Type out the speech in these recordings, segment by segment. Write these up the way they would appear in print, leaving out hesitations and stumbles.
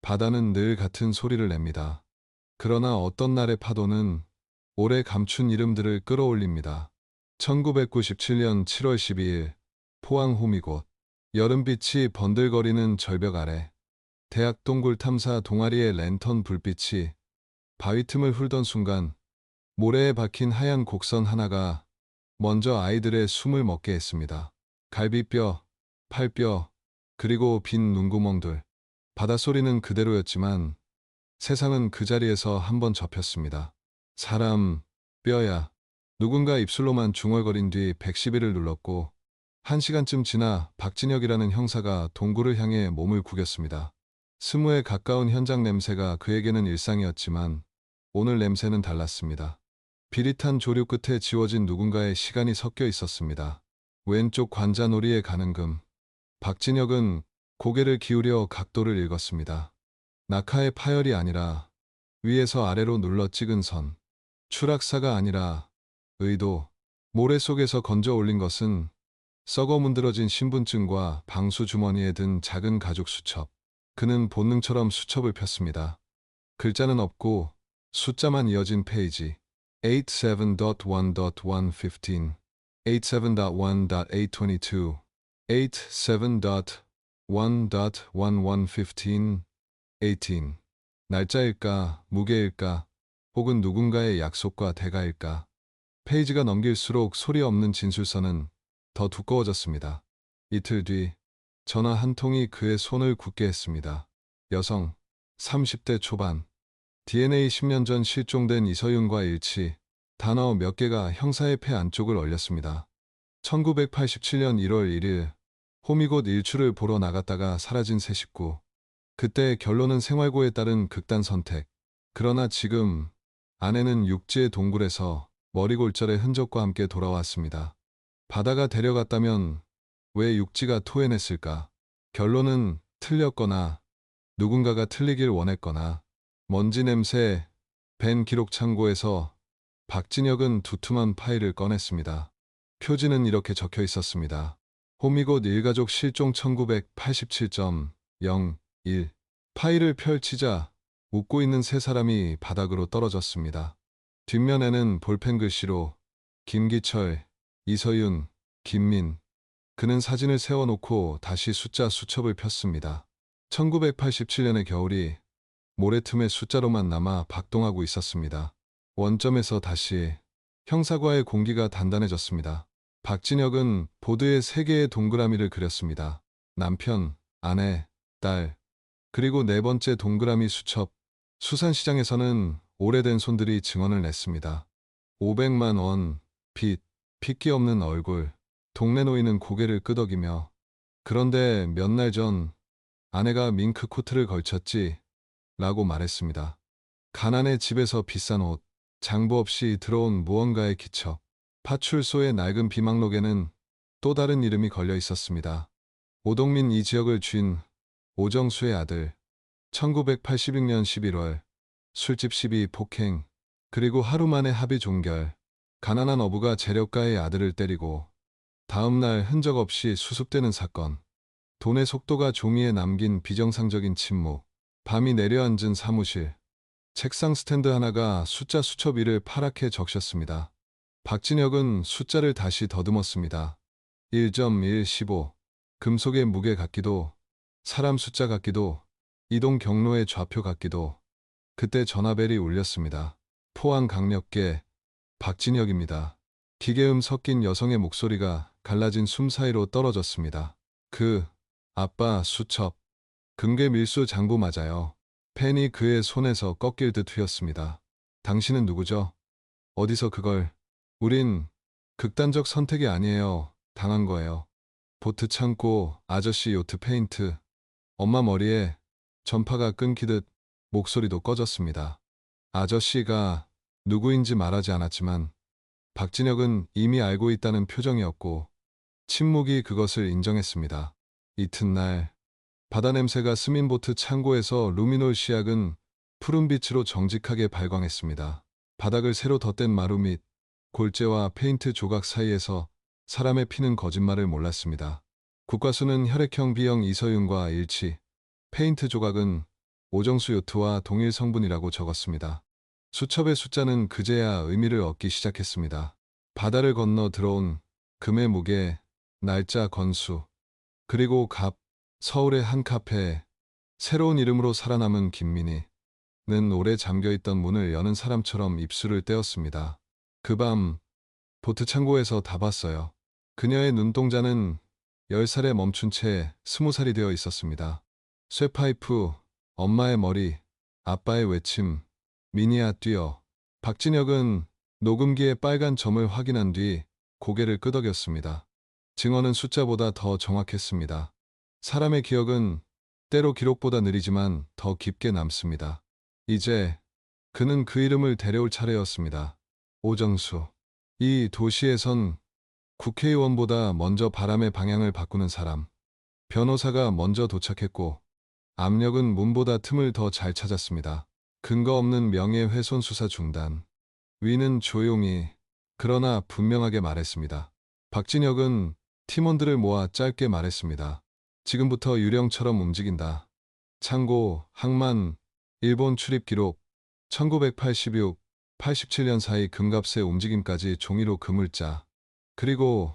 바다는 늘 같은 소리를 냅니다. 그러나 어떤 날의 파도는 오래 감춘 이름들을 끌어올립니다. 1997년 7월 12일 포항 호미곶 여름빛이 번들거리는 절벽 아래 대학 동굴 탐사 동아리의 랜턴 불빛이 바위 틈을 훑던 순간 모래에 박힌 하얀 곡선 하나가 먼저 아이들의 숨을 먹게 했습니다. 갈비뼈, 팔뼈, 그리고 빈 눈구멍들. 바닷소리는 그대로였지만 세상은 그 자리에서 한번 접혔습니다. 사람, 뼈야. 누군가 입술로만 중얼거린 뒤 110일을 눌렀고 1시간쯤 지나 박진혁이라는 형사가 동굴을 향해 몸을 구겼습니다. 스무에 가까운 현장 냄새가 그에게는 일상이었지만 오늘 냄새는 달랐습니다. 비릿한 조류 끝에 지워진 누군가의 시간이 섞여 있었습니다. 왼쪽 관자놀이에 가는 금. 박진혁은 고개를 기울여 각도를 읽었습니다. 낙하의 파열이 아니라 위에서 아래로 눌러 찍은 선. 추락사가 아니라 의도. 모래 속에서 건져 올린 것은 썩어 문드러진 신분증과 방수 주머니에 든 작은 가죽 수첩. 그는 본능처럼 수첩을 폈습니다. 글자는 없고 숫자만 이어진 페이지. 87.1.115, 87.1.822, 87.1.1115, 18. 날짜일까, 무게일까, 혹은 누군가의 약속과 대가일까. 페이지가 넘길수록 소리 없는 진술서는 더 두꺼워졌습니다. 이틀 뒤 전화 한 통이 그의 손을 굳게 했습니다. 여성, 30대 초반. DNA 10년 전 실종된 이서윤과 일치. 단어 몇 개가 형사의 폐 안쪽을 얼렸습니다. 1987년 1월 1일 호미곶 일출을 보러 나갔다가 사라진 세 식구. 그때 결론은 생활고에 따른 극단 선택. 그러나 지금 아내는 육지의 동굴에서 머리골절의 흔적과 함께 돌아왔습니다. 바다가 데려갔다면 왜 육지가 토해냈을까? 결론은 틀렸거나 누군가가 틀리길 원했거나 먼지 냄새, 벤 기록 창고에서 박진혁은 두툼한 파일을 꺼냈습니다. 표지는 이렇게 적혀 있었습니다. 호미곶 일가족 실종 1987.01. 파일을 펼치자 웃고 있는 세 사람이 바닥으로 떨어졌습니다. 뒷면에는 볼펜 글씨로 김기철, 이서윤, 김민. 그는 사진을 세워놓고 다시 숫자 수첩을 폈습니다. 1987년의 겨울이 모래 틈에 숫자로만 남아 박동하고 있었습니다. 원점에서 다시 형사과의 공기가 단단해졌습니다. 박진혁은 보드에 세 개의 동그라미를 그렸습니다. 남편, 아내, 딸, 그리고 네 번째 동그라미 수첩. 수산시장에서는 오래된 손들이 증언을 냈습니다. 500만 원, 빚, 핏기 없는 얼굴. 동네 노인은 고개를 끄덕이며 그런데 몇 날 전 아내가 밍크 코트를 걸쳤지 라고 말했습니다. 가난의 집에서 비싼 옷, 장부 없이 들어온 무언가의 기척. 파출소의 낡은 비망록에는 또 다른 이름이 걸려 있었습니다. 오동민 이 지역을 쥔 오정수의 아들. 1986년 11월 술집 시비 폭행, 그리고 하루 만에 합의 종결. 가난한 어부가 재력가의 아들을 때리고 다음 날 흔적 없이 수습되는 사건. 돈의 속도가 종이에 남긴 비정상적인 침묵. 밤이 내려앉은 사무실. 책상 스탠드 하나가 숫자 수첩 위를 파랗게 적셨습니다. 박진혁은 숫자를 다시 더듬었습니다. 1.115. 금속의 무게 같기도, 사람 숫자 같기도, 이동 경로의 좌표 같기도. 그때 전화벨이 울렸습니다. 포항강력계 박진혁입니다. 기계음 섞인 여성의 목소리가 갈라진 숨 사이로 떨어졌습니다. 아빠 수첩. 금괴 밀수 장부 맞아요. 펜이 그의 손에서 꺾일 듯 휘었습니다. 당신은 누구죠? 어디서 그걸? 우린 극단적 선택이 아니에요. 당한 거예요. 보트 창고, 아저씨 요트 페인트. 엄마 머리에 전파가 끊기듯 목소리도 꺼졌습니다. 아저씨가 누구인지 말하지 않았지만 박진혁은 이미 알고 있다는 표정이었고 침묵이 그것을 인정했습니다. 이튿날 바다 냄새가 스민 보트 창고에서 루미놀 시약은 푸른 빛으로 정직하게 발광했습니다. 바닥을 새로 덧댄 마루 및 골재와 페인트 조각 사이에서 사람의 피는 거짓말을 몰랐습니다. 국과수는 혈액형 B형 이서윤과 일치, 페인트 조각은 오정수 요트와 동일 성분이라고 적었습니다. 수첩의 숫자는 그제야 의미를 얻기 시작했습니다. 바다를 건너 들어온 금의 무게, 날짜 건수, 그리고 서울의 한 카페에 새로운 이름으로 살아남은 김민희는 오래 잠겨있던 문을 여는 사람처럼 입술을 떼었습니다. 그 밤 보트 창고에서 다 봤어요. 그녀의 눈동자는 10살에 멈춘 채 20살이 되어 있었습니다. 쇠파이프, 엄마의 머리, 아빠의 외침, 미니야 뛰어. 박진혁은 녹음기의 빨간 점을 확인한 뒤 고개를 끄덕였습니다. 증언은 숫자보다 더 정확했습니다. 사람의 기억은 때로 기록보다 느리지만 더 깊게 남습니다. 이제 그는 그 이름을 데려올 차례였습니다. 오정수. 이 도시에선 국회의원보다 먼저 바람의 방향을 바꾸는 사람. 변호사가 먼저 도착했고 압력은 문보다 틈을 더 잘 찾았습니다. 근거 없는 명예훼손 수사 중단. 위는 조용히 그러나 분명하게 말했습니다. 박진혁은 팀원들을 모아 짧게 말했습니다. 지금부터 유령처럼 움직인다. 창고, 항만, 일본 출입 기록, 1986, 87년 사이 금값의 움직임까지 종이로 그물자. 그리고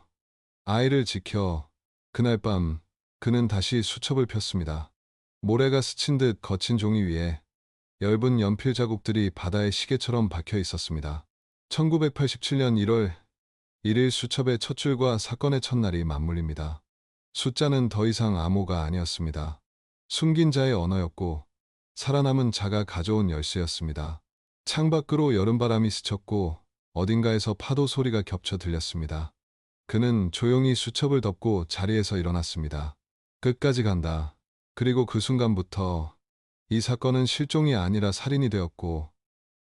아이를 지켜. 그날 밤 그는 다시 수첩을 폈습니다. 모래가 스친 듯 거친 종이 위에 엷은 연필 자국들이 바다의 시계처럼 박혀 있었습니다. 1987년 1월 1일 수첩의 첫 줄과 사건의 첫날이 맞물립니다. 숫자는 더 이상 암호가 아니었습니다. 숨긴 자의 언어였고 살아남은 자가 가져온 열쇠였습니다. 창밖으로 여름바람이 스쳤고 어딘가에서 파도 소리가 겹쳐 들렸습니다. 그는 조용히 수첩을 덮고 자리에서 일어났습니다. 끝까지 간다. 그리고 그 순간부터 이 사건은 실종이 아니라 살인이 되었고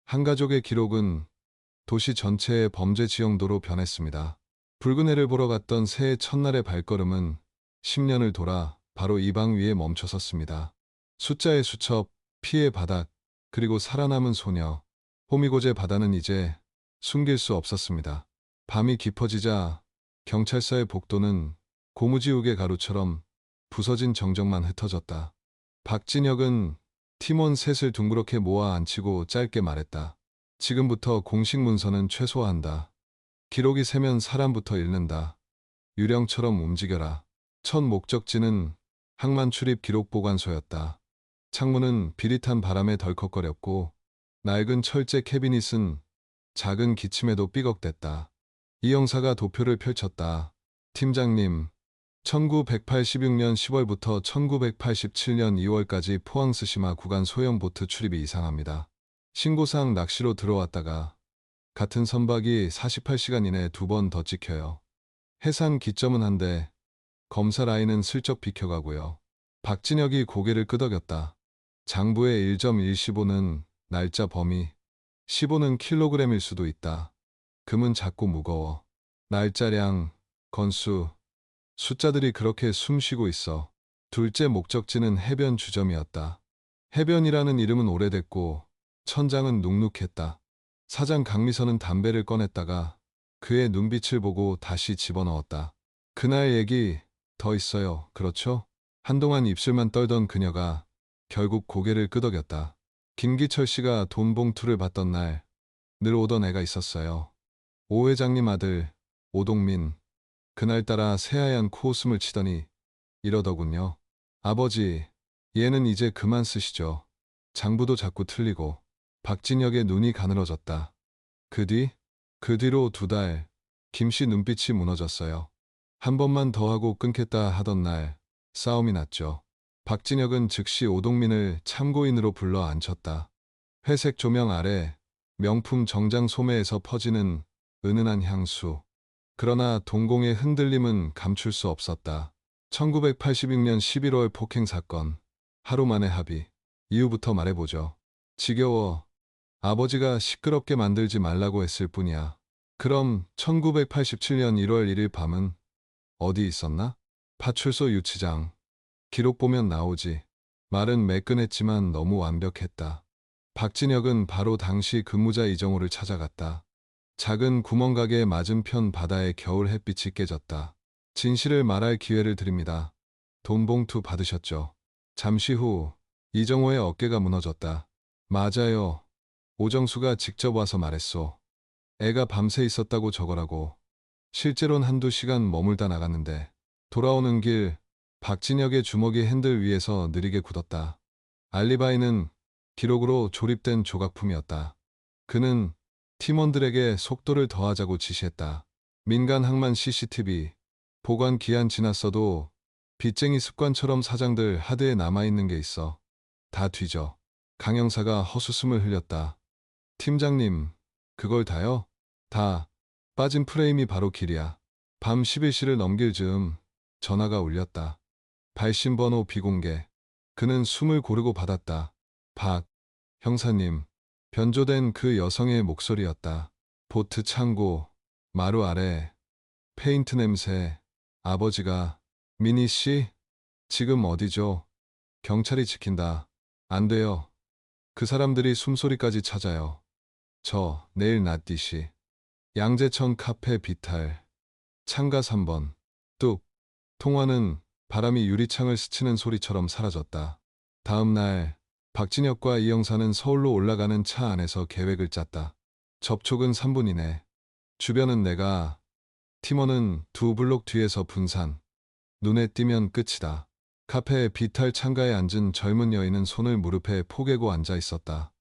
한 가족의 기록은 도시 전체의 범죄 지형도로 변했습니다. 붉은 해를 보러 갔던 새해 첫날의 발걸음은 10년을 돌아 바로 이 방 위에 멈춰섰습니다. 숫자의 수첩, 피의 바닥, 그리고 살아남은 소녀. 호미곶의 바다는 이제 숨길 수 없었습니다. 밤이 깊어지자 경찰서의 복도는 고무지우개 가루처럼 부서진 정적만 흩어졌다. 박진혁은 팀원 셋을 둥그렇게 모아 앉히고 짧게 말했다. 지금부터 공식 문서는 최소화한다. 기록이 세면 사람부터 읽는다. 유령처럼 움직여라. 첫 목적지는 항만 출입 기록 보관소였다. 창문은 비릿한 바람에 덜컥거렸고 낡은 철제 캐비닛은 작은 기침에도 삐걱댔다. 이 형사가 도표를 펼쳤다. 팀장님, 1986년 10월부터 1987년 2월까지 포항 스시마 구간 소형 보트 출입이 이상합니다. 신고상 낚시로 들어왔다가 같은 선박이 48시간 이내 2번 더 찍혀요. 해상 기점은 한데 검사 라인은 슬쩍 비켜가고요. 박진혁이 고개를 끄덕였다. 장부의 1.115는 날짜 범위, 15는 킬로그램일 수도 있다. 금은 작고 무거워. 날짜량, 건수, 숫자들이 그렇게 숨쉬고 있어. 둘째 목적지는 해변 주점이었다. 해변이라는 이름은 오래됐고 천장은 눅눅했다. 사장 강미선은 담배를 꺼냈다가 그의 눈빛을 보고 다시 집어넣었다. 그날 얘기 더 있어요. 그렇죠? 한동안 입술만 떨던 그녀가 결국 고개를 끄덕였다. 김기철 씨가 돈 봉투를 받던 날 늘 오던 애가 있었어요. 오 회장님 아들 오동민. 그날따라 새하얀 코웃음을 치더니 이러더군요. 아버지, 얘는 이제 그만 쓰시죠. 장부도 자꾸 틀리고. 박진혁의 눈이 가늘어졌다. 그 뒤로 2달, 김씨 눈빛이 무너졌어요. 한 번만 더 하고 끊겠다 하던 날 싸움이 났죠. 박진혁은 즉시 오동민을 참고인으로 불러 앉혔다. 회색 조명 아래 명품 정장 소매에서 퍼지는 은은한 향수. 그러나 동공의 흔들림은 감출 수 없었다. 1986년 11월 폭행 사건. 하루 만에 합의. 이후부터 말해보죠. 지겨워. 아버지가 시끄럽게 만들지 말라고 했을 뿐이야. 그럼 1987년 1월 1일 밤은 어디 있었나? 파출소 유치장. 기록 보면 나오지. 말은 매끈했지만 너무 완벽했다. 박진혁은 바로 당시 근무자 이정호를 찾아갔다. 작은 구멍가게 맞은편 바다에 겨울 햇빛이 깨졌다. 진실을 말할 기회를 드립니다. 돈 봉투 받으셨죠? 잠시 후 이정호의 어깨가 무너졌다. 맞아요. 오정수가 직접 와서 말했소. 애가 밤새 있었다고 적어라고. 실제론 한두 시간 머물다 나갔는데 돌아오는 길 박진혁의 주먹이 핸들 위에서 느리게 굳었다. 알리바이는 기록으로 조립된 조각품이었다. 그는 팀원들에게 속도를 더하자고 지시했다. 민간 항만 CCTV, 보관 기한 지났어도 빚쟁이 습관처럼 사장들 하드에 남아있는 게 있어. 다 뒤져. 강 형사가 헛웃음을 흘렸다. 팀장님, 그걸 다요? 다. 빠진 프레임이 바로 길이야. 밤 11시를 넘길 즈음 전화가 울렸다. 발신번호 비공개. 그는 숨을 고르고 받았다. 박 형사님. 변조된 그 여성의 목소리였다. 보트 창고, 마루 아래, 페인트 냄새. 아버지가 미니 씨? 지금 어디죠? 경찰이 지킨다. 안 돼요. 그 사람들이 숨소리까지 찾아요. 저 내일 낮 2시. 양재천 카페 비탈. 창가 3번. 뚝. 통화는 바람이 유리창을 스치는 소리처럼 사라졌다. 다음 날 박진혁과 이 형사는 서울로 올라가는 차 안에서 계획을 짰다. 접촉은 3분 이내. 주변은 내가, 팀원은 두 블록 뒤에서 분산. 눈에 띄면 끝이다. 카페 비탈 창가에 앉은 젊은 여인은 손을 무릎에 포개고 앉아 있었다.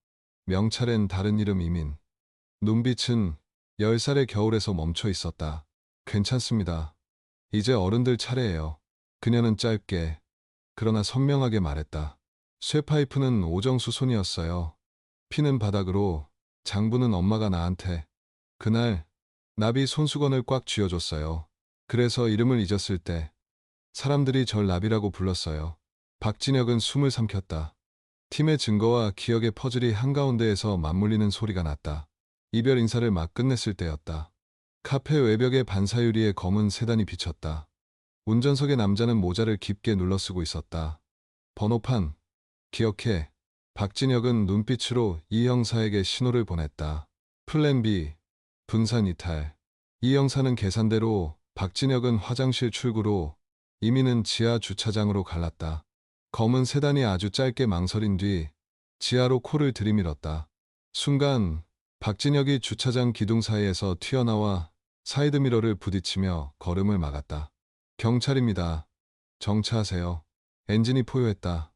명찰엔 다른 이름 이민. 눈빛은 10살의 겨울에서 멈춰 있었다. 괜찮습니다. 이제 어른들 차례예요. 그녀는 짧게, 그러나 선명하게 말했다. 쇠파이프는 오정수 손이었어요. 피는 바닥으로, 장부는 엄마가 나한테. 그날 나비 손수건을 꽉 쥐어줬어요. 그래서 이름을 잊었을 때 사람들이 절 나비라고 불렀어요. 박진혁은 숨을 삼켰다. 팀의 증거와 기억의 퍼즐이 한가운데에서 맞물리는 소리가 났다. 이별 인사를 막 끝냈을 때였다. 카페 외벽에 반사유리의 검은 세단이 비쳤다. 운전석의 남자는 모자를 깊게 눌러쓰고 있었다. 번호판, 기억해. 박진혁은 눈빛으로 이 형사에게 신호를 보냈다. 플랜 B, 분산 이탈. 이 형사는 계산대로, 박진혁은 화장실 출구로, 이민은 지하 주차장으로 갈랐다. 검은 세단이 아주 짧게 망설인 뒤 지하로 코를 들이밀었다. 순간 박진혁이 주차장 기둥 사이에서 튀어나와 사이드미러를 부딪히며 걸음을 막았다. 경찰입니다. 정차하세요. 엔진이 포효했다.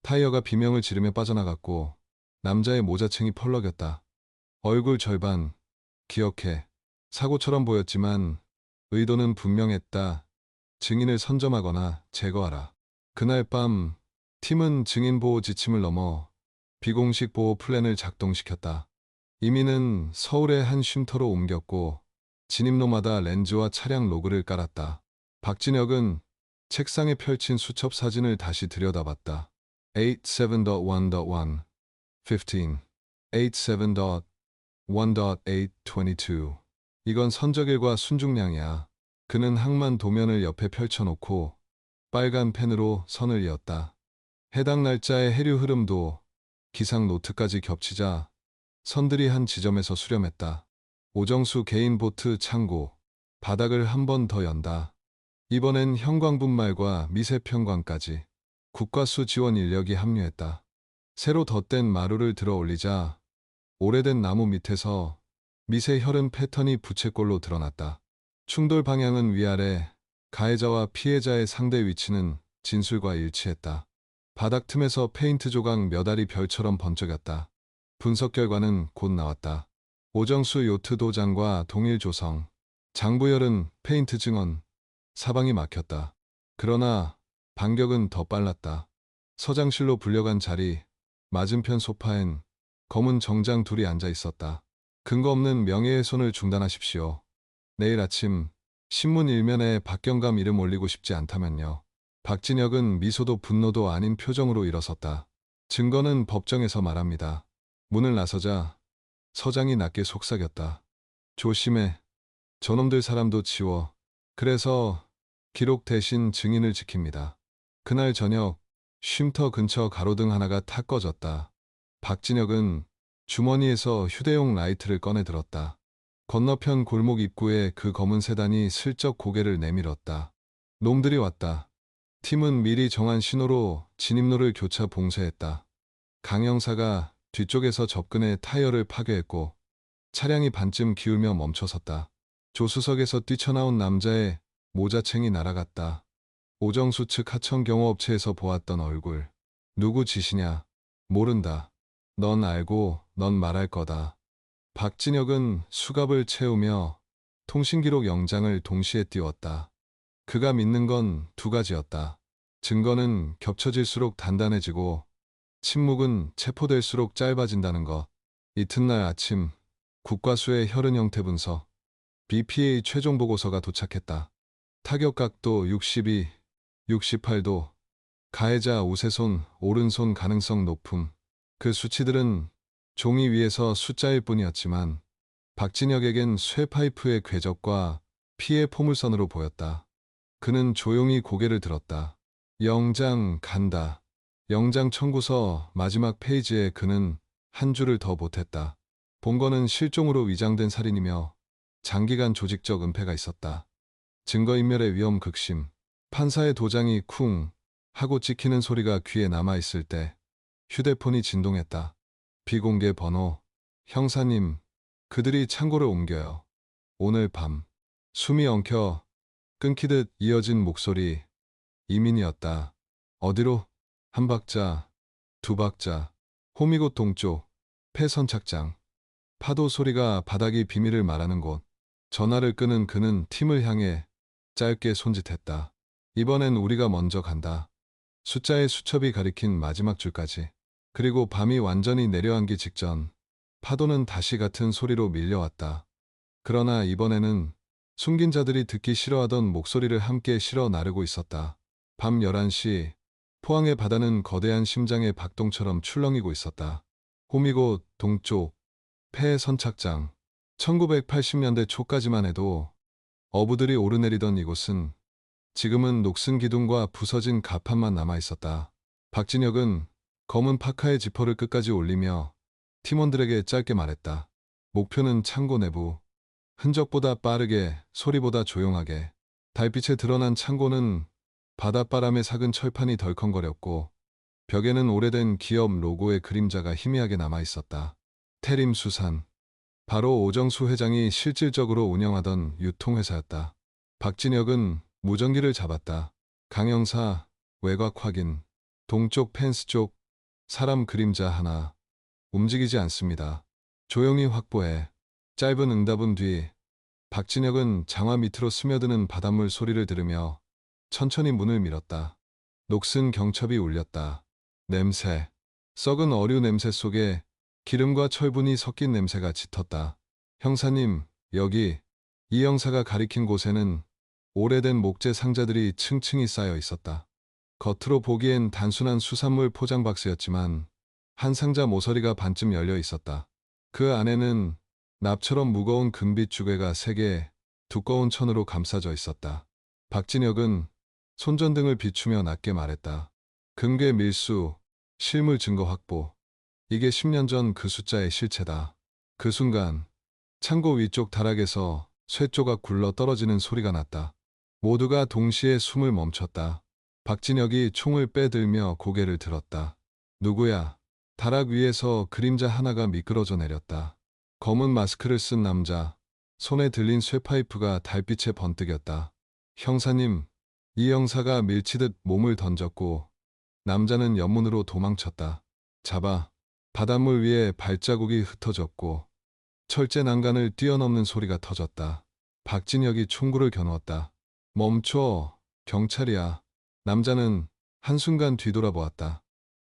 타이어가 비명을 지르며 빠져나갔고 남자의 모자챙이 펄럭였다. 얼굴 절반. 기억해. 사고처럼 보였지만 의도는 분명했다. 증인을 선점하거나 제거하라. 그날 밤 팀은 증인 보호 지침을 넘어 비공식 보호 플랜을 작동시켰다. 이민은 서울의 한 쉼터로 옮겼고 진입로마다 렌즈와 차량 로그를 깔았다. 박진혁은 책상에 펼친 수첩 사진을 다시 들여다봤다. 87.1.1 15 87.1.822 이건 선적일과 순중량이야. 그는 항만 도면을 옆에 펼쳐놓고 빨간 펜으로 선을 이었다. 해당 날짜의 해류 흐름도 기상 노트까지 겹치자 선들이 한 지점에서 수렴했다. 오정수 개인 보트 창고, 바닥을 한 번 더 연다. 이번엔 형광분말과 미세평광까지 국가수 지원 인력이 합류했다. 새로 덧댄 마루를 들어 올리자 오래된 나무 밑에서 미세 혈흔 패턴이 부채꼴로 드러났다. 충돌 방향은 위아래, 가해자와 피해자의 상대 위치는 진술과 일치했다. 바닥 틈에서 페인트 조각 몇 알이 별처럼 번쩍였다. 분석 결과는 곧 나왔다. 오정수 요트 도장과 동일 조성, 장부열은 페인트 증언, 사방이 막혔다. 그러나 반격은 더 빨랐다. 서장실로 불려간 자리, 맞은편 소파엔 검은 정장 둘이 앉아 있었다. 근거 없는 명예훼손을 중단하십시오. 내일 아침 신문 일면에 박경감 이름 올리고 싶지 않다면요. 박진혁은 미소도 분노도 아닌 표정으로 일어섰다. 증거는 법정에서 말합니다. 문을 나서자 서장이 낮게 속삭였다. 조심해. 저놈들 사람도 치워. 그래서 기록 대신 증인을 지킵니다. 그날 저녁 쉼터 근처 가로등 하나가 탁 꺼졌다. 박진혁은 주머니에서 휴대용 라이트를 꺼내 들었다. 건너편 골목 입구에 그 검은 세단이 슬쩍 고개를 내밀었다. 놈들이 왔다. 팀은 미리 정한 신호로 진입로를 교차 봉쇄했다. 강 형사가 뒤쪽에서 접근해 타이어를 파괴했고 차량이 반쯤 기울며 멈춰섰다. 조수석에서 뛰쳐나온 남자의 모자챙이 날아갔다. 오정수 측 하청 경호업체에서 보았던 얼굴. 누구 짓이냐? 모른다. 넌 알고 넌 말할 거다. 박진혁은 수갑을 채우며 통신기록 영장을 동시에 띄웠다. 그가 믿는 건 두 가지였다. 증거는 겹쳐질수록 단단해지고 침묵은 체포될수록 짧아진다는 것. 이튿날 아침 국과수의 혈흔 형태 분석 BPA 최종 보고서가 도착했다. 타격각도 62, 68도, 가해자 우세손, 오른손 가능성 높음. 그 수치들은 종이 위에서 숫자일 뿐이었지만 박진혁에겐 쇠파이프의 궤적과 피의 포물선으로 보였다. 그는 조용히 고개를 들었다. 영장 간다. 영장 청구서 마지막 페이지에 그는 한 줄을 더 못했다. 본건은 실종으로 위장된 살인이며 장기간 조직적 은폐가 있었다. 증거인멸의 위험 극심. 판사의 도장이 쿵 하고 찍히는 소리가 귀에 남아있을 때 휴대폰이 진동했다. 비공개 번호. 형사님, 그들이 창고를 옮겨요. 오늘 밤. 숨이 엉켜 끊기듯 이어진 목소리. 이민이었다. 어디로? 한 박자, 두 박자. 호미곶 동쪽, 폐선착장. 파도 소리가 바닥이 비밀을 말하는 곳. 전화를 끄는 그는 팀을 향해 짧게 손짓했다. 이번엔 우리가 먼저 간다. 숫자의 수첩이 가리킨 마지막 줄까지. 그리고 밤이 완전히 내려앉기 직전 파도는 다시 같은 소리로 밀려왔다. 그러나 이번에는 숨긴 자들이 듣기 싫어하던 목소리를 함께 실어 나르고 있었다. 밤 11시 포항의 바다는 거대한 심장의 박동처럼 출렁이고 있었다. 호미곶 동쪽 폐선착장. 1980년대 초까지만 해도 어부들이 오르내리던 이곳은 지금은 녹슨 기둥과 부서진 갑판만 남아있었다. 박진혁은 검은 파카의 지퍼를 끝까지 올리며 팀원들에게 짧게 말했다. 목표는 창고 내부. 흔적보다 빠르게, 소리보다 조용하게. 달빛에 드러난 창고는 바닷바람에 삭은 철판이 덜컹거렸고 벽에는 오래된 기업 로고의 그림자가 희미하게 남아있었다. 태림수산. 바로 오정수 회장이 실질적으로 운영하던 유통회사였다. 박진혁은 무전기를 잡았다. 강형사, 외곽 확인. 동쪽 펜스 쪽, 사람 그림자 하나. 움직이지 않습니다. 조용히 확보해. 짧은 응답은 뒤, 박진혁은 장화 밑으로 스며드는 바닷물 소리를 들으며 천천히 문을 밀었다. 녹슨 경첩이 울렸다. 냄새. 썩은 어류 냄새 속에 기름과 철분이 섞인 냄새가 짙었다. 형사님, 여기. 이 형사가 가리킨 곳에는 오래된 목재 상자들이 층층이 쌓여 있었다. 겉으로 보기엔 단순한 수산물 포장 박스였지만 한 상자 모서리가 반쯤 열려 있었다. 그 안에는 납처럼 무거운 금빛 주괴가 3개 두꺼운 천으로 감싸져 있었다. 박진혁은 손전등을 비추며 낮게 말했다. 금괴 밀수, 실물 증거 확보. 이게 10년 전 그 숫자의 실체다. 그 순간 창고 위쪽 다락에서 쇠조각 굴러 떨어지는 소리가 났다. 모두가 동시에 숨을 멈췄다. 박진혁이 총을 빼들며 고개를 들었다. 누구야? 다락 위에서 그림자 하나가 미끄러져 내렸다. 검은 마스크를 쓴 남자. 손에 들린 쇠파이프가 달빛에 번뜩였다. 형사님. 이 형사가 밀치듯 몸을 던졌고 남자는 옆문으로 도망쳤다. 잡아. 바닷물 위에 발자국이 흩어졌고 철제 난간을 뛰어넘는 소리가 터졌다. 박진혁이 총구를 겨누었다. 멈춰. 경찰이야. 남자는 한순간 뒤돌아보았다.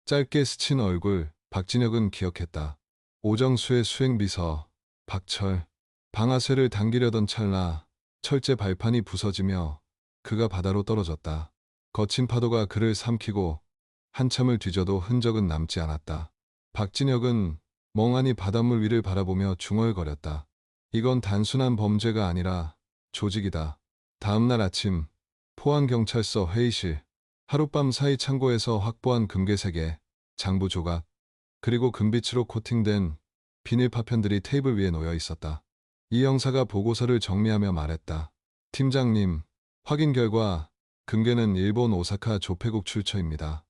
짧게 스친 얼굴. 박진혁은 기억했다. 오정수의 수행비서 박철. 방아쇠를 당기려던 찰나 철제 발판이 부서지며 그가 바다로 떨어졌다. 거친 파도가 그를 삼키고 한참을 뒤져도 흔적은 남지 않았다. 박진혁은 멍하니 바닷물 위를 바라보며 중얼거렸다. 이건 단순한 범죄가 아니라 조직이다. 다음날 아침 포항경찰서 회의실. 하룻밤 사이 창고에서 확보한 금괴 3개, 장부 조각, 그리고 금빛으로 코팅된 비닐 파편들이 테이블 위에 놓여 있었다. 이 형사가 보고서를 정리하며 말했다. 팀장님, 확인 결과 금괴는 일본 오사카 조폐국 출처입니다.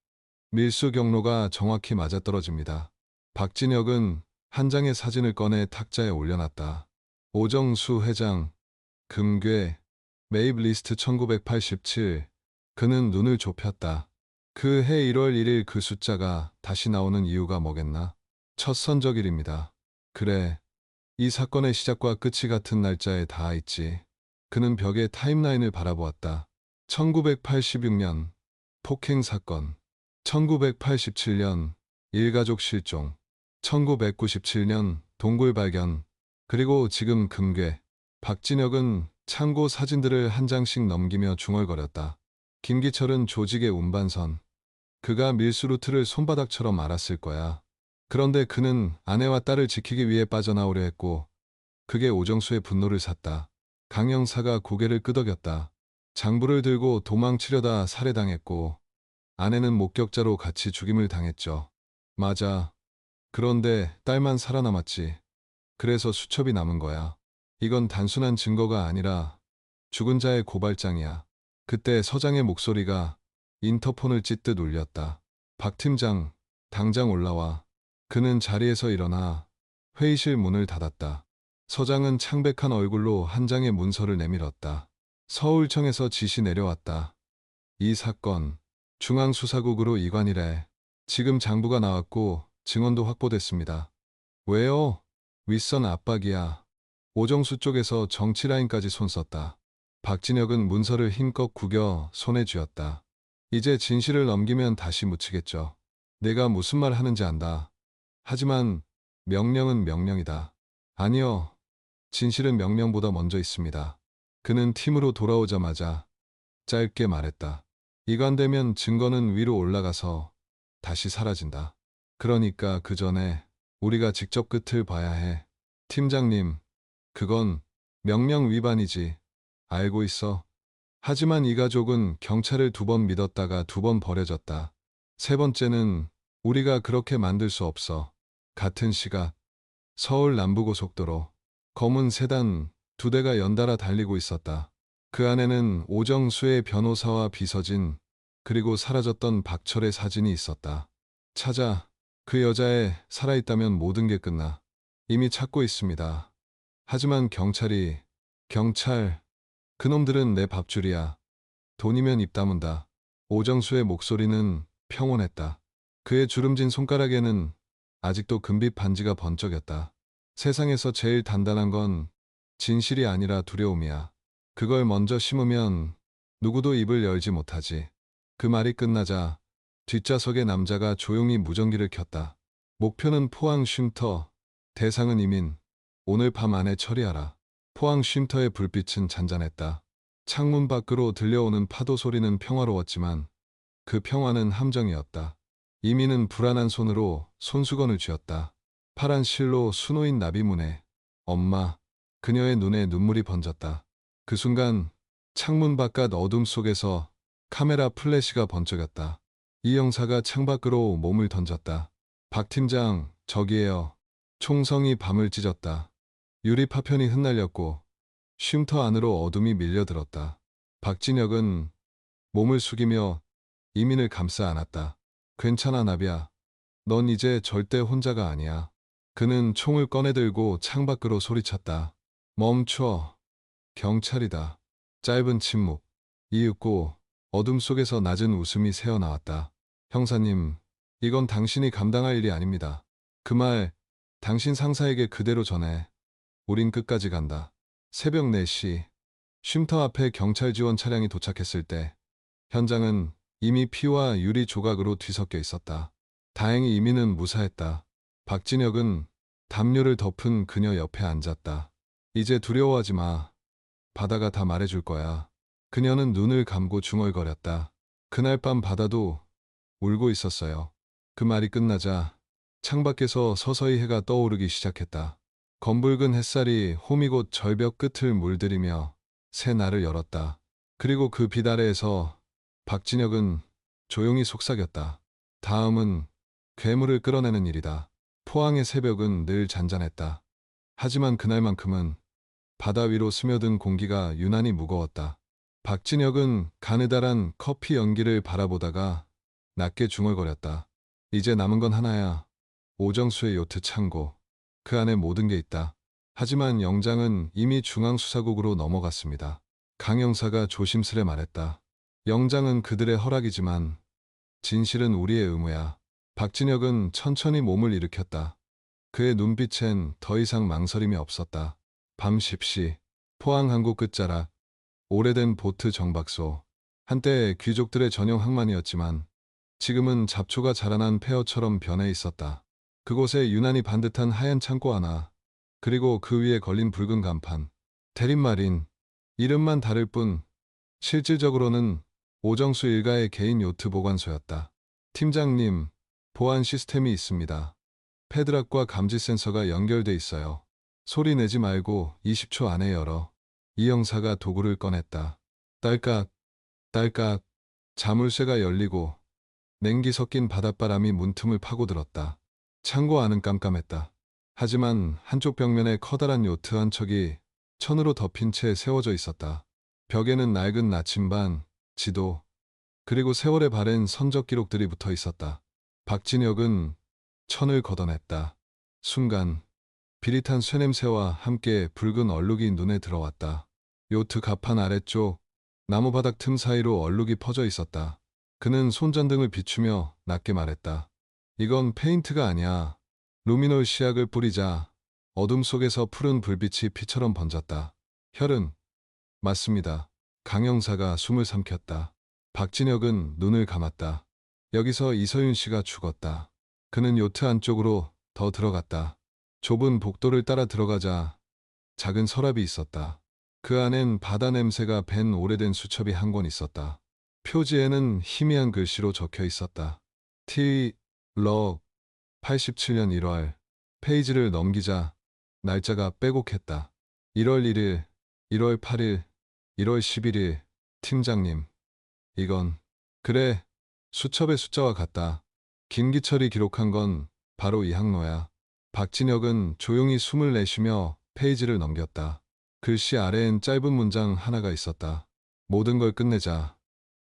밀수 경로가 정확히 맞아떨어집니다. 박진혁은 한 장의 사진을 꺼내 탁자에 올려놨다. 오정수 회장, 금괴, 매입 리스트 1987. 그는 눈을 좁혔다. 그 해 1월 1일 그 숫자가 다시 나오는 이유가 뭐겠나? 첫 선적일입니다. 그래, 이 사건의 시작과 끝이 같은 날짜에 닿아 있지. 그는 벽의 타임라인을 바라보았다. 1986년 폭행 사건, 1987년 일가족 실종, 1997년 동굴 발견, 그리고 지금 금괴. 박진혁은 참고 사진들을 한 장씩 넘기며 중얼거렸다. 김기철은 조직의 운반선. 그가 밀수 루트를 손바닥처럼 알았을 거야. 그런데 그는 아내와 딸을 지키기 위해 빠져나오려 했고, 그게 오정수의 분노를 샀다. 강 형사가 고개를 끄덕였다. 장부를 들고 도망치려다 살해당했고, 아내는 목격자로 같이 죽임을 당했죠. 맞아. 그런데 딸만 살아남았지. 그래서 수첩이 남은 거야. 이건 단순한 증거가 아니라 죽은 자의 고발장이야. 그때 서장의 목소리가 인터폰을 찢듯 울렸다. 박 팀장, 당장 올라와. 그는 자리에서 일어나 회의실 문을 닫았다. 서장은 창백한 얼굴로 한 장의 문서를 내밀었다. 서울청에서 지시 내려왔다. 이 사건 중앙수사국으로 이관이래. 지금 장부가 나왔고 증언도 확보됐습니다. 왜요? 윗선 압박이야. 오정수 쪽에서 정치 라인까지 손썼다. 박진혁은 문서를 힘껏 구겨 손에 쥐었다. 이제 진실을 넘기면 다시 묻히겠죠. 내가 무슨 말 하는지 안다. 하지만 명령은 명령이다. 아니요. 진실은 명령보다 먼저 있습니다. 그는 팀으로 돌아오자마자 짧게 말했다. 이관되면 증거는 위로 올라가서 다시 사라진다. 그러니까 그 전에 우리가 직접 끝을 봐야 해. 팀장님, 그건 명령 위반이지. 알고 있어. 하지만 이 가족은 경찰을 2번 믿었다가 2번 버려졌다. 세 번째는 우리가 그렇게 만들 수 없어. 같은 시각 서울 남부고속도로 검은 세단 2대가 연달아 달리고 있었다. 그 안에는 오정수의 변호사와 비서진 그리고 사라졌던 박철의 사진이 있었다. 찾아. 그 여자애 살아있다면 모든 게 끝나. 이미 찾고 있습니다. 하지만 경찰, 그놈들은 내 밥줄이야. 돈이면 입 다문다. 오정수의 목소리는 평온했다. 그의 주름진 손가락에는 아직도 금빛 반지가 번쩍였다. 세상에서 제일 단단한 건 진실이 아니라 두려움이야. 그걸 먼저 심으면 누구도 입을 열지 못하지. 그 말이 끝나자 뒷좌석의 남자가 조용히 무전기를 켰다. 목표는 포항 쉼터, 대상은 이민. 오늘 밤 안에 처리하라. 포항 쉼터의 불빛은 잔잔했다. 창문 밖으로 들려오는 파도 소리는 평화로웠지만 그 평화는 함정이었다. 이민은 불안한 손으로 손수건을 쥐었다. 파란 실로 수놓인 나비문에 엄마, 그녀의 눈에 눈물이 번졌다. 그 순간 창문 바깥 어둠 속에서 카메라 플래시가 번쩍였다. 이 형사가 창밖으로 몸을 던졌다. 박 팀장, 저기에요. 총성이 밤을 찢었다. 유리 파편이 흩날렸고 쉼터 안으로 어둠이 밀려들었다. 박진혁은 몸을 숙이며 이민을 감싸 안았다. 괜찮아 나비야. 넌 이제 절대 혼자가 아니야. 그는 총을 꺼내들고 창밖으로 소리쳤다. 멈춰. 경찰이다. 짧은 침묵. 이윽고 어둠 속에서 낮은 웃음이 새어나왔다. 형사님, 이건 당신이 감당할 일이 아닙니다. 그 말 당신 상사에게 그대로 전해. 우린 끝까지 간다. 새벽 4시 쉼터 앞에 경찰 지원 차량이 도착했을 때 현장은 이미 피와 유리 조각으로 뒤섞여 있었다. 다행히 이민은 무사했다. 박진혁은 담요를 덮은 그녀 옆에 앉았다. 이제 두려워하지 마. 바다가 다 말해줄 거야. 그녀는 눈을 감고 중얼거렸다. 그날 밤 바다도 울고 있었어요. 그 말이 끝나자 창밖에서 서서히 해가 떠오르기 시작했다. 검붉은 햇살이 호미곶 절벽 끝을 물들이며 새 날을 열었다. 그리고 그 빛 아래에서 박진혁은 조용히 속삭였다. 다음은 괴물을 끌어내는 일이다. 포항의 새벽은 늘 잔잔했다. 하지만 그날만큼은 바다 위로 스며든 공기가 유난히 무거웠다. 박진혁은 가느다란 커피 연기를 바라보다가 낮게 중얼거렸다. 이제 남은 건 하나야. 오정수의 요트 창고. 그 안에 모든 게 있다. 하지만 영장은 이미 중앙수사국으로 넘어갔습니다. 강 형사가 조심스레 말했다. 영장은 그들의 허락이지만 진실은 우리의 의무야. 박진혁은 천천히 몸을 일으켰다. 그의 눈빛엔 더 이상 망설임이 없었다. 밤 10시, 포항 항구 끝자락, 오래된 보트 정박소. 한때 귀족들의 전용 항만이었지만 지금은 잡초가 자라난 폐허처럼 변해 있었다. 그곳에 유난히 반듯한 하얀 창고 하나, 그리고 그 위에 걸린 붉은 간판. 대립마린. 이름만 다를 뿐 실질적으로는 오정수 일가의 개인 요트 보관소였다. 팀장님, 보안 시스템이 있습니다. 패드락과 감지 센서가 연결돼 있어요. 소리 내지 말고 20초 안에 열어. 이 형사가 도구를 꺼냈다. 딸깍, 딸깍. 자물쇠가 열리고 냉기 섞인 바닷바람이 문틈을 파고들었다. 창고 안은 깜깜했다. 하지만 한쪽 벽면에 커다란 요트 한 척이 천으로 덮인 채 세워져 있었다. 벽에는 낡은 나침반, 지도, 그리고 세월에 바랜 선적 기록들이 붙어 있었다. 박진혁은 천을 걷어냈다. 순간 비릿한 쇠냄새와 함께 붉은 얼룩이 눈에 들어왔다. 요트 갑판 아래쪽 나무바닥 틈 사이로 얼룩이 퍼져 있었다. 그는 손전등을 비추며 낮게 말했다. 이건 페인트가 아니야. 루미놀 시약을 뿌리자 어둠 속에서 푸른 불빛이 피처럼 번졌다. 혈흔. 맞습니다. 강 형사가 숨을 삼켰다. 박진혁은 눈을 감았다. 여기서 이서윤 씨가 죽었다. 그는 요트 안쪽으로 더 들어갔다. 좁은 복도를 따라 들어가자 작은 서랍이 있었다. 그 안엔 바다 냄새가 밴 오래된 수첩이 한 권 있었다. 표지에는 희미한 글씨로 적혀 있었다. T. 럭 87년 1월. 페이지를 넘기자 날짜가 빼곡했다. 1월 1일, 1월 8일, 1월 11일. 팀장님, 이건 그래, 수첩의 숫자와 같다. 김기철이 기록한 건 바로 이 항로야. 박진혁은 조용히 숨을 내쉬며 페이지를 넘겼다. 글씨 아래엔 짧은 문장 하나가 있었다. 모든 걸 끝내자.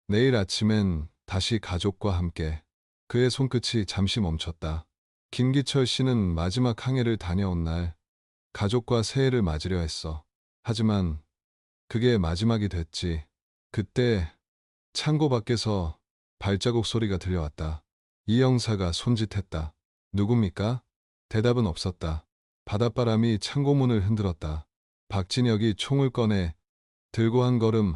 내일 아침엔 다시 가족과 함께. 그의 손끝이 잠시 멈췄다. 김기철 씨는 마지막 항해를 다녀온 날 가족과 새해를 맞으려 했어. 하지만 그게 마지막이 됐지. 그때 창고 밖에서 발자국 소리가 들려왔다. 이 형사가 손짓했다. 누굽니까? 대답은 없었다. 바닷바람이 창고문을 흔들었다. 박진혁이 총을 꺼내 들고 한 걸음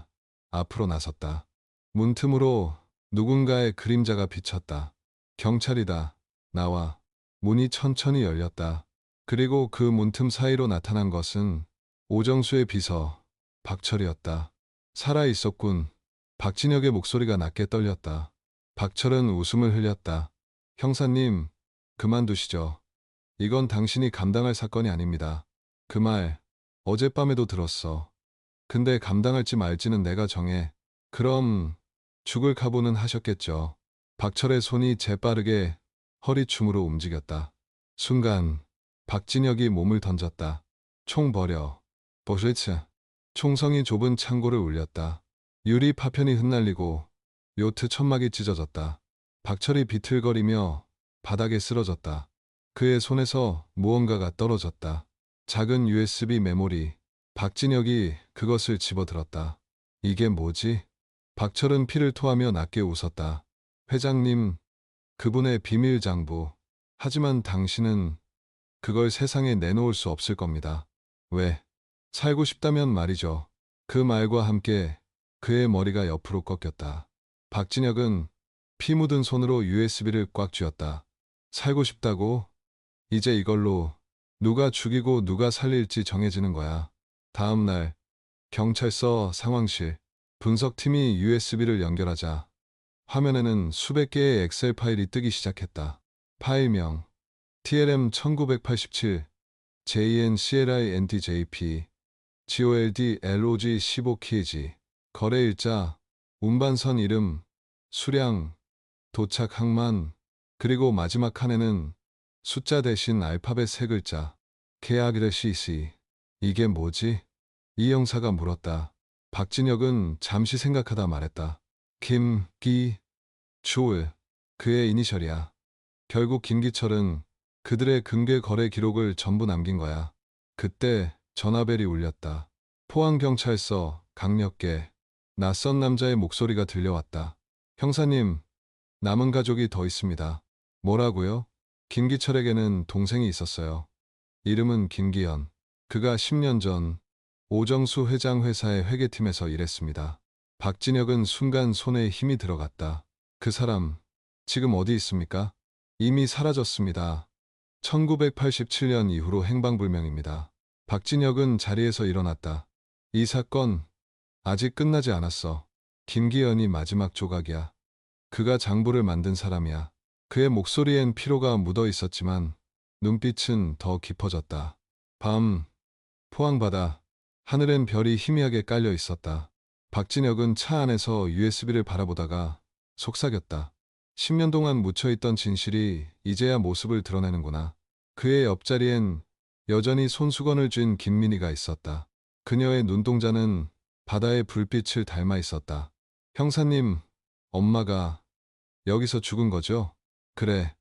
앞으로 나섰다. 문틈으로 누군가의 그림자가 비쳤다. 경찰이다. 나와. 문이 천천히 열렸다. 그리고 그 문틈 사이로 나타난 것은 오정수의 비서 박철이었다. 살아있었군. 박진혁의 목소리가 낮게 떨렸다. 박철은 웃음을 흘렸다. 형사님, 그만두시죠. 이건 당신이 감당할 사건이 아닙니다. 그 말 어젯밤에도 들었어. 근데 감당할지 말지는 내가 정해. 그럼 죽을 각오는 하셨겠죠. 박철의 손이 재빠르게 허리춤으로 움직였다. 순간 박진혁이 몸을 던졌다. 총 버려. 보실츠. 총성이 좁은 창고를 울렸다. 유리 파편이 흩날리고 요트 천막이 찢어졌다. 박철이 비틀거리며 바닥에 쓰러졌다. 그의 손에서 무언가가 떨어졌다. 작은 USB 메모리. 박진혁이 그것을 집어들었다. 이게 뭐지? 박철은 피를 토하며 낮게 웃었다. 회장님, 그분의 비밀 장부. 하지만 당신은 그걸 세상에 내놓을 수 없을 겁니다. 왜? 살고 싶다면 말이죠. 그 말과 함께 그의 머리가 옆으로 꺾였다. 박진혁은 피 묻은 손으로 USB를 꽉 쥐었다. 살고 싶다고? 이제 이걸로 누가 죽이고 누가 살릴지 정해지는 거야. 다음 날 경찰서 상황실. 분석팀이 USB를 연결하자 화면에는 수백 개의 엑셀 파일이 뜨기 시작했다. 파일명 TLM 1987 JNCLI NDJP GOLD LOG 15KG 거래일자 운반선 이름 수량 도착 항만 그리고 마지막 칸에는 숫자 대신 알파벳 세 글자 계약이르 CC. 이게 뭐지? 이 형사가 물었다. 박진혁은 잠시 생각하다 말했다. 김기출. 그의 이니셜이야. 결국 김기철은 그들의 금괴 거래 기록을 전부 남긴 거야. 그때 전화벨이 울렸다. 포항경찰서 강력계. 낯선 남자의 목소리가 들려왔다. 형사님, 남은 가족이 더 있습니다. 뭐라고요? 김기철에게는 동생이 있었어요. 이름은 김기현. 그가 10년 전 오정수 회장 회사의 회계팀에서 일했습니다. 박진혁은 순간 손에 힘이 들어갔다. 그 사람, 지금 어디 있습니까? 이미 사라졌습니다. 1987년 이후로 행방불명입니다. 박진혁은 자리에서 일어났다. 이 사건, 아직 끝나지 않았어. 김기현이 마지막 조각이야. 그가 장부를 만든 사람이야. 그의 목소리엔 피로가 묻어 있었지만 눈빛은 더 깊어졌다. 밤, 포항바다, 하늘엔 별이 희미하게 깔려 있었다. 박진혁은 차 안에서 USB를 바라보다가 속삭였다. 10년 동안 묻혀있던 진실이 이제야 모습을 드러내는구나. 그의 옆자리엔 여전히 손수건을 쥔 김민희가 있었다. 그녀의 눈동자는 바다의 불빛을 닮아 있었다. 형사님, 엄마가 여기서 죽은 거죠? 그래.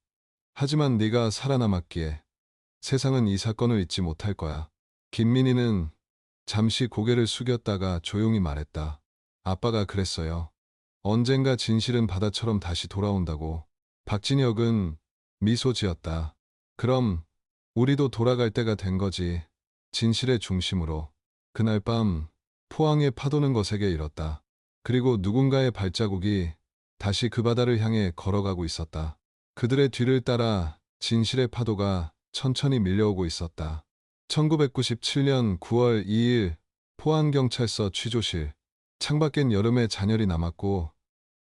하지만 네가 살아남았기에 세상은 이 사건을 잊지 못할 거야. 김민희는 잠시 고개를 숙였다가 조용히 말했다. 아빠가 그랬어요. 언젠가 진실은 바다처럼 다시 돌아온다고. 박진혁은 미소 지었다. 그럼 우리도 돌아갈 때가 된 거지. 진실의 중심으로. 그날 밤 포항의 파도는 거세게 일었다. 그리고 누군가의 발자국이 다시 그 바다를 향해 걸어가고 있었다. 그들의 뒤를 따라 진실의 파도가 천천히 밀려오고 있었다. 1997년 9월 2일 포항경찰서 취조실. 창밖엔 여름의 잔열이 남았고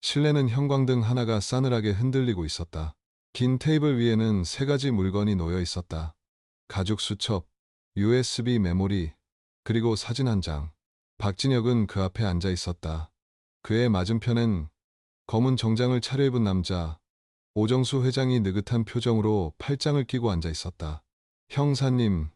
실내는 형광등 하나가 싸늘하게 흔들리고 있었다. 긴 테이블 위에는 세 가지 물건이 놓여 있었다. 가죽 수첩, USB 메모리, 그리고 사진 한 장. 박진혁은 그 앞에 앉아 있었다. 그의 맞은편엔 검은 정장을 차려입은 남자, 오정수 회장이 느긋한 표정으로 팔짱을 끼고 앉아 있었다. 형사님,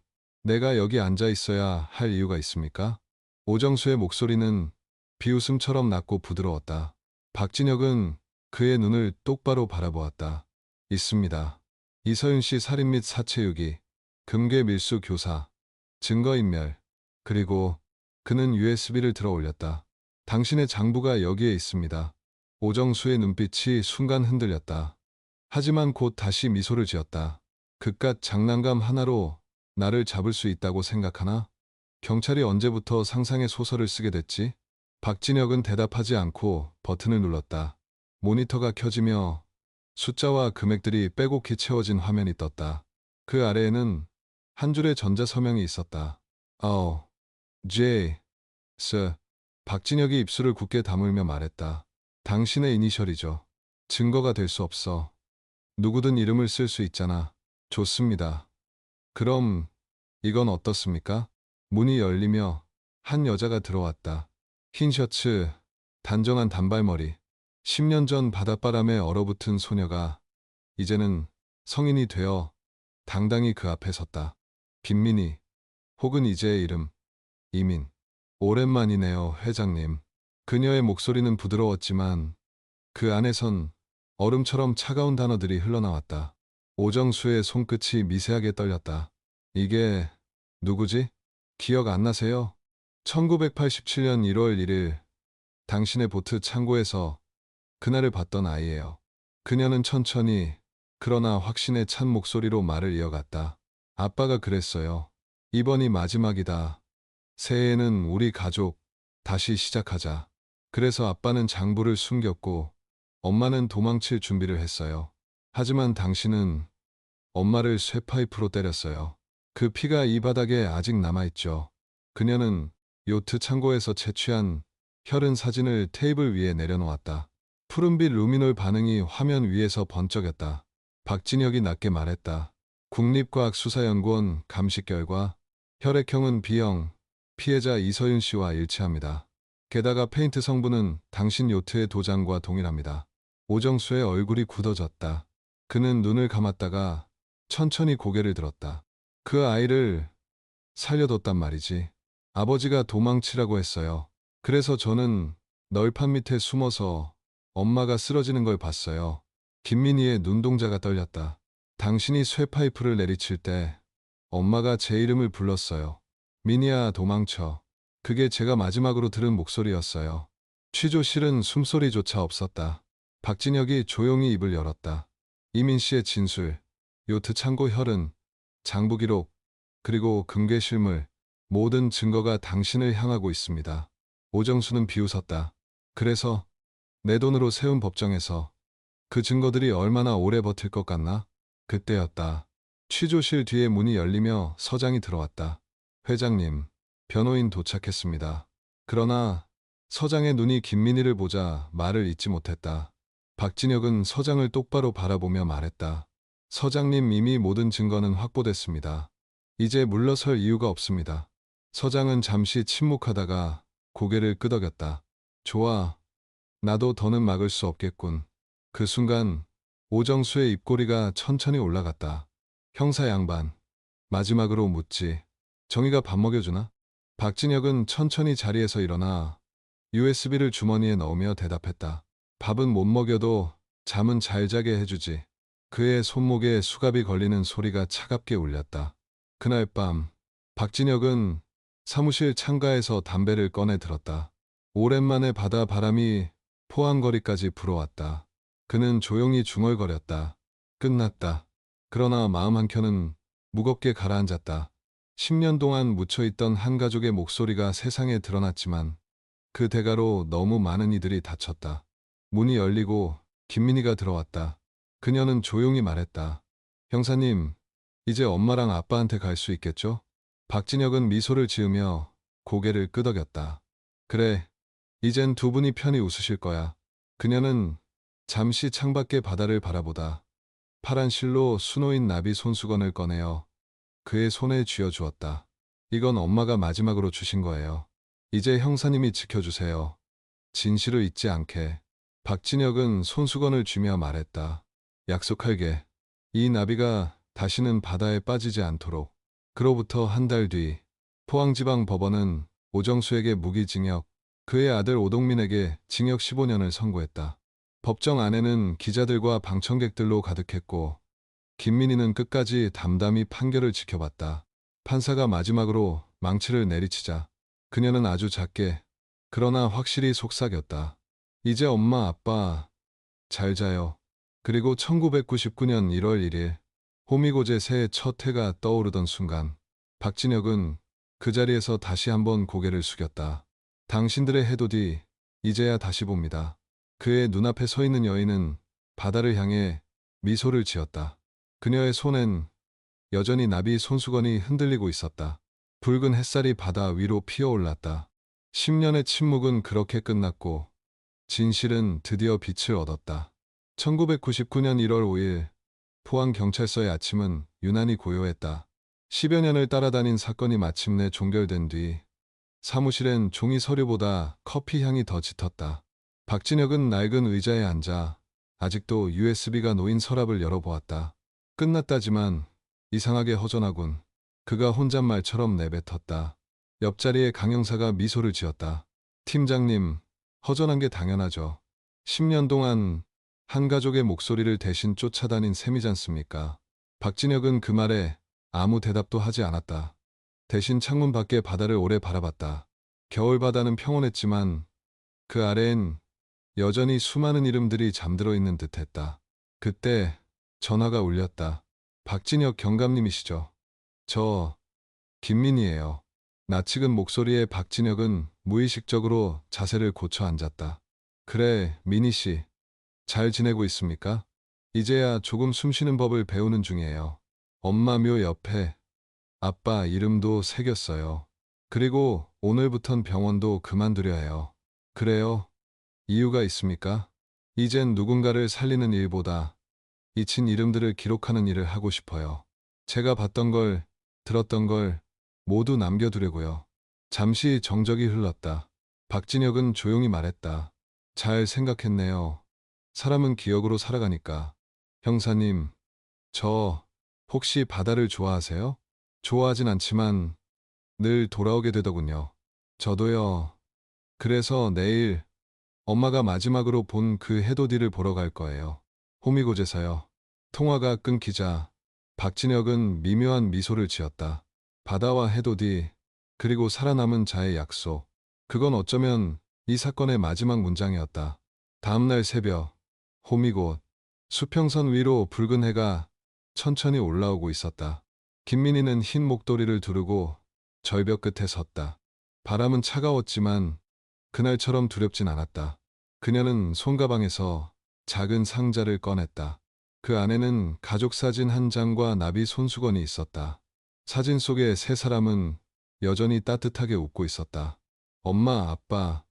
내가 여기 앉아 있어야 할 이유가 있습니까? 오정수의 목소리는 비웃음처럼 낮고 부드러웠다. 박진혁은 그의 눈을 똑바로 바라보았다. 있습니다. 이서윤 씨 살인 및 사체 유기, 금괴 밀수 교사, 증거인멸, 그리고 그는 USB를 들어 올렸다. 당신의 장부가 여기에 있습니다. 오정수의 눈빛이 순간 흔들렸다. 하지만 곧 다시 미소를 지었다. 그깟 장난감 하나로 나를 잡을 수 있다고 생각하나? 경찰이 언제부터 상상의 소설을 쓰게 됐지? 박진혁은 대답하지 않고 버튼을 눌렀다. 모니터가 켜지며 숫자와 금액들이 빼곡히 채워진 화면이 떴다. 그 아래에는 한 줄의 전자서명이 있었다. J, Sir. 박진혁이 입술을 굳게 다물며 말했다. 당신의 이니셜이죠. 증거가 될 수 없어. 누구든 이름을 쓸 수 있잖아. 좋습니다. 그럼 이건 어떻습니까? 문이 열리며 한 여자가 들어왔다. 흰 셔츠, 단정한 단발머리. 10년 전 바닷바람에 얼어붙은 소녀가 이제는 성인이 되어 당당히 그 앞에 섰다. 김민희, 혹은 이제의 이름, 이민. 오랜만이네요, 회장님. 그녀의 목소리는 부드러웠지만 그 안에선 얼음처럼 차가운 단어들이 흘러나왔다. 오정수의 손끝이 미세하게 떨렸다. 이게 누구지? 기억 안 나세요? 1987년 1월 1일 당신의 보트 창고에서 그날을 봤던 아이예요. 그녀는 천천히 그러나 확신에 찬 목소리로 말을 이어갔다. 아빠가 그랬어요. 이번이 마지막이다. 새해에는 우리 가족 다시 시작하자. 그래서 아빠는 장부를 숨겼고 엄마는 도망칠 준비를 했어요. 하지만 당신은 엄마를 쇠파이프로 때렸어요. 그 피가 이 바닥에 아직 남아있죠. 그녀는 요트 창고에서 채취한 혈흔 사진을 테이블 위에 내려놓았다. 푸른빛 루미놀 반응이 화면 위에서 번쩍였다. 박진혁이 낮게 말했다. 국립과학수사연구원 감식 결과 혈액형은 B형, 피해자 이서윤 씨와 일치합니다. 게다가 페인트 성분은 당신 요트의 도장과 동일합니다. 오정수의 얼굴이 굳어졌다. 그는 눈을 감았다가 천천히 고개를 들었다. 그 아이를 살려뒀단 말이지. 아버지가 도망치라고 했어요. 그래서 저는 널판 밑에 숨어서 엄마가 쓰러지는 걸 봤어요. 김민희의 눈동자가 떨렸다. 당신이 쇠파이프를 내리칠 때 엄마가 제 이름을 불렀어요. 민희야, 도망쳐. 그게 제가 마지막으로 들은 목소리였어요. 취조실은 숨소리조차 없었다. 박진혁이 조용히 입을 열었다. 이민 씨의 진술, 요트 창고 혈흔, 장부 기록, 그리고 금괴 실물, 모든 증거가 당신을 향하고 있습니다. 오정수는 비웃었다. 그래서 내 돈으로 세운 법정에서 그 증거들이 얼마나 오래 버틸 것 같나? 그때였다. 취조실 뒤에 문이 열리며 서장이 들어왔다. 회장님, 변호인 도착했습니다. 그러나 서장의 눈이 김민희를 보자 말을 잇지 못했다. 박진혁은 서장을 똑바로 바라보며 말했다. 서장님, 이미 모든 증거는 확보됐습니다. 이제 물러설 이유가 없습니다. 서장은 잠시 침묵하다가 고개를 끄덕였다. 좋아. 나도 더는 막을 수 없겠군. 그 순간 오정수의 입꼬리가 천천히 올라갔다. 형사 양반, 마지막으로 묻지. 정의가 밥 먹여주나? 박진혁은 천천히 자리에서 일어나 USB를 주머니에 넣으며 대답했다. 밥은 못 먹여도 잠은 잘 자게 해주지. 그의 손목에 수갑이 걸리는 소리가 차갑게 울렸다. 그날 밤 박진혁은 사무실 창가에서 담배를 꺼내 들었다. 오랜만에 바다 바람이 포항거리까지 불어왔다. 그는 조용히 중얼거렸다. 끝났다. 그러나 마음 한켠은 무겁게 가라앉았다. 10년 동안 묻혀있던 한 가족의 목소리가 세상에 드러났지만 그 대가로 너무 많은 이들이 다쳤다. 문이 열리고 김민희가 들어왔다. 그녀는 조용히 말했다. 형사님, 이제 엄마랑 아빠한테 갈 수 있겠죠? 박진혁은 미소를 지으며 고개를 끄덕였다. 그래, 이젠 두 분이 편히 웃으실 거야. 그녀는 잠시 창밖의 바다를 바라보다 파란 실로 수놓인 나비 손수건을 꺼내어 그의 손에 쥐어주었다. 이건 엄마가 마지막으로 주신 거예요. 이제 형사님이 지켜주세요. 진실을 잊지 않게. 박진혁은 손수건을 쥐며 말했다. 약속할게. 이 나비가 다시는 바다에 빠지지 않도록. 그로부터 한 달 뒤 포항지방법원은 오정수에게 무기징역, 그의 아들 오동민에게 징역 15년을 선고했다. 법정 안에는 기자들과 방청객들로 가득했고 김민희는 끝까지 담담히 판결을 지켜봤다. 판사가 마지막으로 망치를 내리치자 그녀는 아주 작게 그러나 확실히 속삭였다. 이제 엄마 아빠 잘 자요. 그리고 1999년 1월 1일 호미곶의 새해 첫 해가 떠오르던 순간 박진혁은 그 자리에서 다시 한번 고개를 숙였다. 당신들의 해도 뒤 이제야 다시 봅니다. 그의 눈앞에 서 있는 여인은 바다를 향해 미소를 지었다. 그녀의 손엔 여전히 나비 손수건이 흔들리고 있었다. 붉은 햇살이 바다 위로 피어올랐다. 10년의 침묵은 그렇게 끝났고 진실은 드디어 빛을 얻었다. 1999년 1월 5일 포항경찰서의 아침은 유난히 고요했다. 10여 년을 따라다닌 사건이 마침내 종결된 뒤 사무실엔 종이 서류보다 커피 향이 더 짙었다. 박진혁은 낡은 의자에 앉아 아직도 USB가 놓인 서랍을 열어보았다. 끝났다지만 이상하게 허전하군. 그가 혼잣말처럼 내뱉었다. 옆자리에 강형사가 미소를 지었다. 팀장님, 허전한 게 당연하죠. 10년 동안 한 가족의 목소리를 대신 쫓아다닌 셈이지 않습니까? 박진혁은 그 말에 아무 대답도 하지 않았다. 대신 창문 밖의 바다를 오래 바라봤다. 겨울바다는 평온했지만 그 아래엔 여전히 수많은 이름들이 잠들어 있는 듯했다. 그때 전화가 울렸다. 박진혁 경감님이시죠? 저 김민희예요. 낯익은 목소리에 박진혁은 무의식적으로 자세를 고쳐 앉았다. 그래, 민희 씨. 잘 지내고 있습니까? 이제야 조금 숨쉬는 법을 배우는 중이에요. 엄마 묘 옆에 아빠 이름도 새겼어요. 그리고 오늘부턴 병원도 그만두려 해요. 그래요? 이유가 있습니까? 이젠 누군가를 살리는 일보다 잊힌 이름들을 기록하는 일을 하고 싶어요. 제가 봤던 걸, 들었던 걸 모두 남겨두려고요. 잠시 정적이 흘렀다. 박진혁은 조용히 말했다. 잘 생각했네요. 사람은 기억으로 살아가니까. 형사님, 저 혹시 바다를 좋아하세요? 좋아하진 않지만 늘 돌아오게 되더군요. 저도요. 그래서 내일 엄마가 마지막으로 본 그 해돋이를 보러 갈 거예요. 호미곶에서요. 통화가 끊기자 박진혁은 미묘한 미소를 지었다. 바다와 해돋이, 그리고 살아남은 자의 약속. 그건 어쩌면 이 사건의 마지막 문장이었다. 다음날 새벽, 호미곶, 수평선 위로 붉은 해가 천천히 올라오고 있었다. 김민희는 흰 목도리를 두르고 절벽 끝에 섰다. 바람은 차가웠지만 그날처럼 두렵진 않았다. 그녀는 손가방에서 작은 상자를 꺼냈다. 그 안에는 가족 사진 한 장과 나비 손수건이 있었다. 사진 속의 세 사람은 여전히 따뜻하게 웃고 있었다. 엄마, 아빠,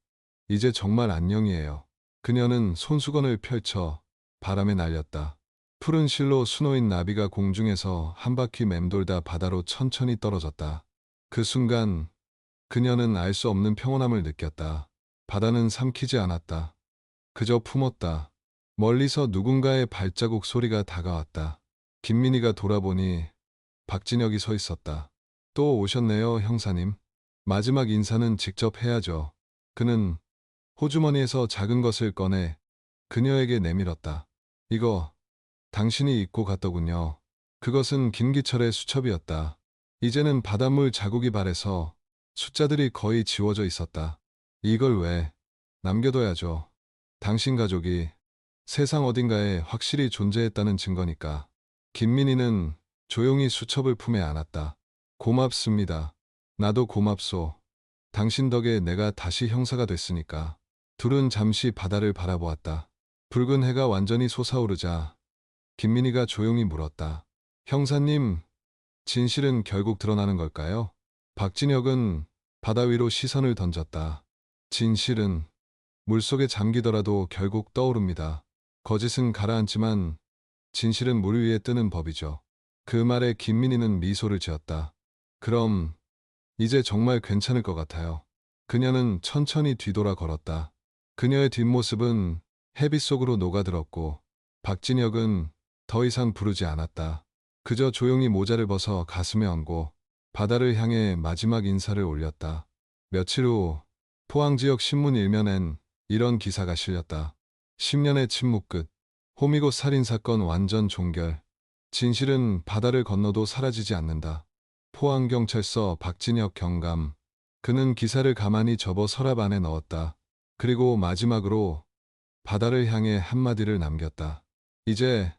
이제 정말 안녕이에요. 그녀는 손수건을 펼쳐 바람에 날렸다. 푸른 실로 수놓인 나비가 공중에서 한 바퀴 맴돌다 바다로 천천히 떨어졌다. 그 순간 그녀는 알 수 없는 평온함을 느꼈다. 바다는 삼키지 않았다. 그저 품었다. 멀리서 누군가의 발자국 소리가 다가왔다. 김민희가 돌아보니 박진혁이 서 있었다. 또 오셨네요, 형사님. 마지막 인사는 직접 해야죠. 그는 호주머니에서 작은 것을 꺼내 그녀에게 내밀었다. 이거 당신이 입고 갔더군요. 그것은 김기철의 수첩이었다. 이제는 바닷물 자국이 발해서 숫자들이 거의 지워져 있었다. 이걸 왜 남겨둬야죠. 당신 가족이 세상 어딘가에 확실히 존재했다는 증거니까. 김민희는 조용히 수첩을 품에 안았다. 고맙습니다. 나도 고맙소. 당신 덕에 내가 다시 형사가 됐으니까. 둘은 잠시 바다를 바라보았다. 붉은 해가 완전히 솟아오르자 김민희가 조용히 물었다. 형사님, 진실은 결국 드러나는 걸까요? 박진혁은 바다 위로 시선을 던졌다. 진실은 물속에 잠기더라도 결국 떠오릅니다. 거짓은 가라앉지만 진실은 물 위에 뜨는 법이죠. 그 말에 김민희는 미소를 지었다. 그럼 이제 정말 괜찮을 것 같아요. 그녀는 천천히 뒤돌아 걸었다. 그녀의 뒷모습은 햇빛 속으로 녹아들었고 박진혁은 더 이상 부르지 않았다. 그저 조용히 모자를 벗어 가슴에 얹고 바다를 향해 마지막 인사를 올렸다. 며칠 후 포항 지역 신문 일면엔 이런 기사가 실렸다. 10년의 침묵 끝. 호미곶 살인사건 완전 종결. 진실은 바다를 건너도 사라지지 않는다. 포항경찰서 박진혁 경감. 그는 기사를 가만히 접어 서랍 안에 넣었다. 그리고 마지막으로 바다를 향해 한마디를 남겼다. 이제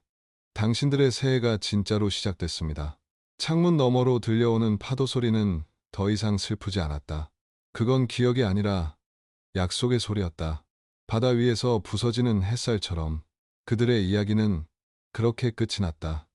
당신들의 새해가 진짜로 시작됐습니다. 창문 너머로 들려오는 파도 소리는 더 이상 슬프지 않았다. 그건 기억이 아니라 약속의 소리였다. 바다 위에서 부서지는 햇살처럼 그들의 이야기는 그렇게 끝이 났다.